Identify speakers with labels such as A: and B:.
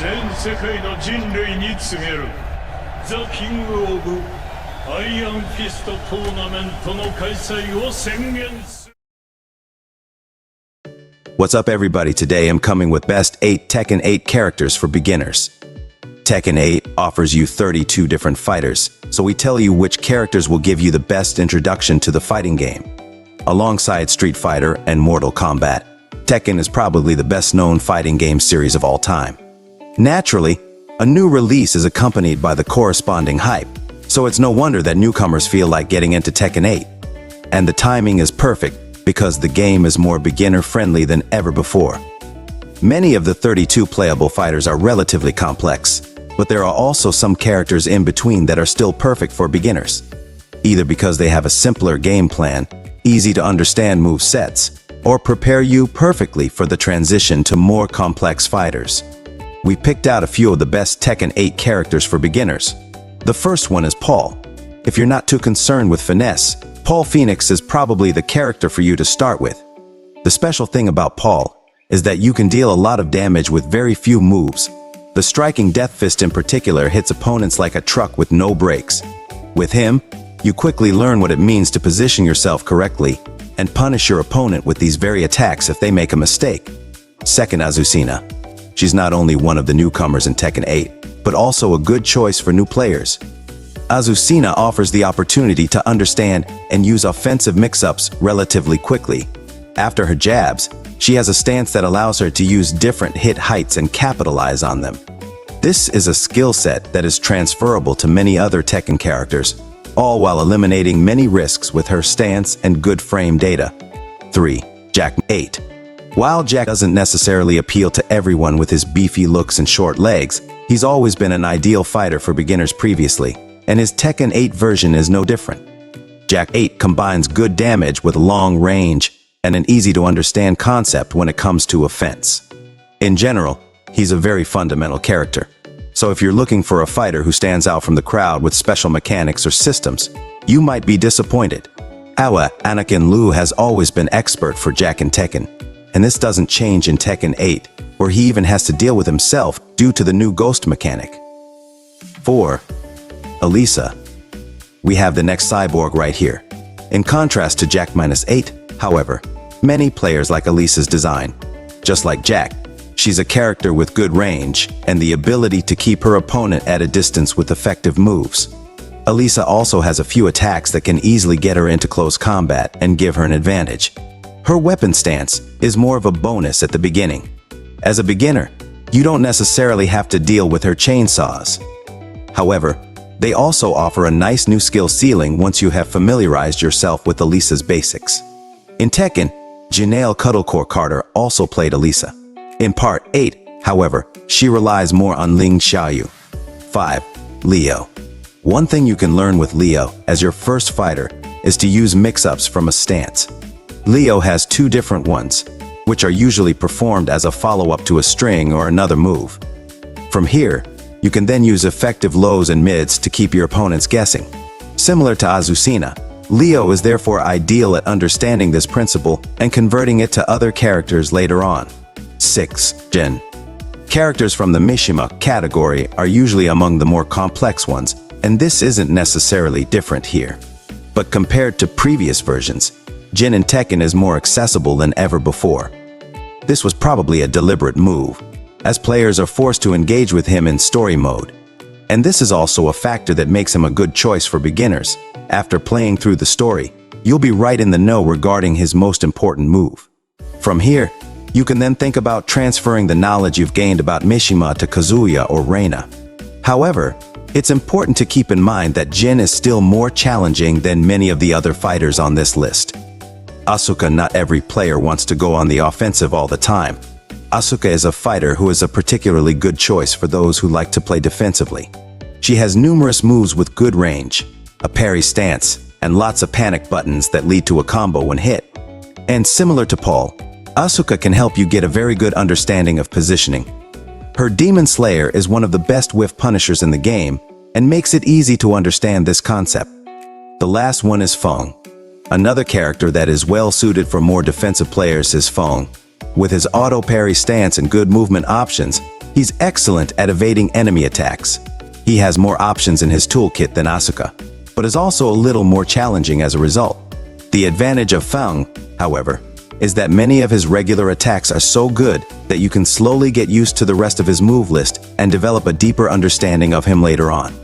A: 全世界の人類に告げる。ザ・キング・オブ・アイアンフィストトーナメントの開催を宣言する。
B: What's up everybody, today I'm coming with best 8 Tekken 8 characters for beginners. Tekken 8 offers you 32 different fighters, so we tell you which characters will give you the best introduction to the fighting game. Alongside Street Fighter and Mortal Kombat, Tekken is probably the best known fighting game series of all time. Naturally, a new release is accompanied by the corresponding hype, so it's no wonder that newcomers feel like getting into Tekken 8. And the timing is perfect because the game is more beginner-friendly than ever before. Many of the 32 playable fighters are relatively complex, but there are also some characters in between that are still perfect for beginners, either because they have a simpler game plan, easy to understand move sets, or prepare you perfectly for the transition to more complex fighters. We picked out a few of the best Tekken 8 characters for beginners. The first one is Paul. If you're not too concerned with finesse, Paul Phoenix is probably the character for you to start with. The special thing about Paul is that you can deal a lot of damage with very few moves. The striking Death Fist in particular hits opponents like a truck with no brakes. With him, you quickly learn what it means to position yourself correctly and punish your opponent with these very attacks if they make a mistake. Second, Azucena. She's not only one of the newcomers in Tekken 8, but also a good choice for new players. Azucena offers the opportunity to understand and use offensive mix-ups relatively quickly. After her jabs, she has a stance that allows her to use different hit heights and capitalize on them. This is a skill set that is transferable to many other Tekken characters, all while eliminating many risks with her stance and good frame data. 3. Jack 8. While Jack doesn't necessarily appeal to everyone with his beefy looks and short legs, he's always been an ideal fighter for beginners previously, and his Tekken 8 version is no different. Jack 8 combines good damage with long range and an easy-to-understand concept when it comes to offense. In general, he's a very fundamental character. So if you're looking for a fighter who stands out from the crowd with special mechanics or systems, you might be disappointed. However, Anakin Liu has always been expert for Jack in Tekken, and this doesn't change in Tekken 8, where he even has to deal with himself due to the new ghost mechanic. 4. Alisa. We have the next cyborg right here. In contrast to Jack-8, however, many players like Alisa's design. Just like Jack, she's a character with good range and the ability to keep her opponent at a distance with effective moves. Alisa also has a few attacks that can easily get her into close combat and give her an advantage. Her weapon stance is more of a bonus at the beginning. As a beginner, you don't necessarily have to deal with her chainsaws. However, they also offer a nice new skill ceiling once you have familiarized yourself with Alisa's basics. In Tekken, Janelle Cuddlecore Carter also played Alisa. In Part 8, however, she relies more on Ling Xiaoyu. 5. Leo. One thing you can learn with Leo as your first fighter is to use mix-ups from a stance. Leo has two different ones, which are usually performed as a follow-up to a string or another move. From here, you can then use effective lows and mids to keep your opponents guessing. Similar to Azucena, Leo is therefore ideal at understanding this principle and converting it to other characters later on. 6. Jin. Characters from the Mishima category are usually among the more complex ones, and this isn't necessarily different here. But compared to previous versions, Jin in Tekken is more accessible than ever before. This was probably a deliberate move, as players are forced to engage with him in story mode. And this is also a factor that makes him a good choice for beginners. After playing through the story, you'll be right in the know regarding his most important move. From here, you can then think about transferring the knowledge you've gained about Mishima to Kazuya or Reina. However, it's important to keep in mind that Jin is still more challenging than many of the other fighters on this list. Asuka. Not every player wants to go on the offensive all the time. Asuka is a fighter who is a particularly good choice for those who like to play defensively. She has numerous moves with good range, a parry stance, and lots of panic buttons that lead to a combo when hit. And similar to Paul, Asuka can help you get a very good understanding of positioning. Her Demon Slayer is one of the best whiff punishers in the game and makes it easy to understand this concept. The last one is Feng. Another character that is well suited for more defensive players is Feng. With his auto parry stance and good movement options, He's excellent at evading enemy attacks. He has more options in his toolkit than Asuka, but is also a little more challenging as a result. The advantage of Feng, however, is that many of his regular attacks are so good that you can slowly get used to the rest of his move list and develop a deeper understanding of him later on.